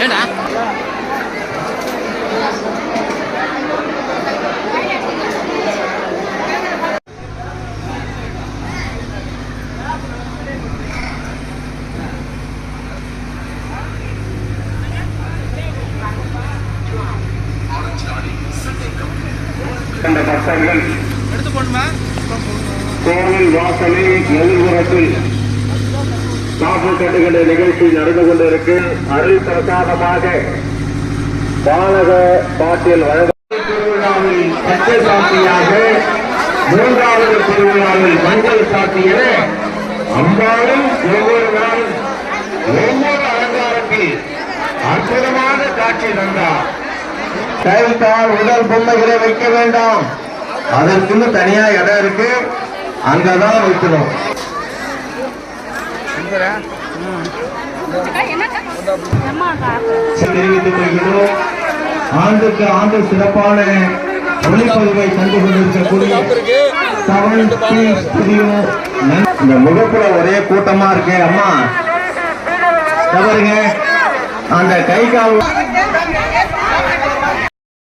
ஏண்டா பக்தர்கள் கோவில் வாசலில் எதிர்புறத்தில் காப்பு கட்டுகின்ற நிகழ்ச்சி நடந்து கொண்டிருக்கு. அருள் பிரசாதமாக பாலக பாட்டில் திருவிழாவில் பச்சை சாத்தியாக, மூன்றாவது திருவிழாவில் மஞ்சள் சாத்திய அம்பாலும் ஒவ்வொரு நாள் ஒவ்வொரு அலங்காரத்தில் அற்புதமான காட்சி தந்தார். கைத்தால் உடல் பொம்மைகளை வைக்க வேண்டாம், அதற்குன்னு தனியா இடம் இருக்கு, அங்கதான் வைக்கணும். தெரிவித்துக் கொள்கிறோம். ஆண்டுக்கு ஆண்டு சிறப்பான ஒளிப்பதிவை கண்டு கொண்டிருக்கக்கூடிய இந்த முகப்புல ஒரே கூட்டமா இருக்கு. அம்மா பாருங்க, அந்த கை கால்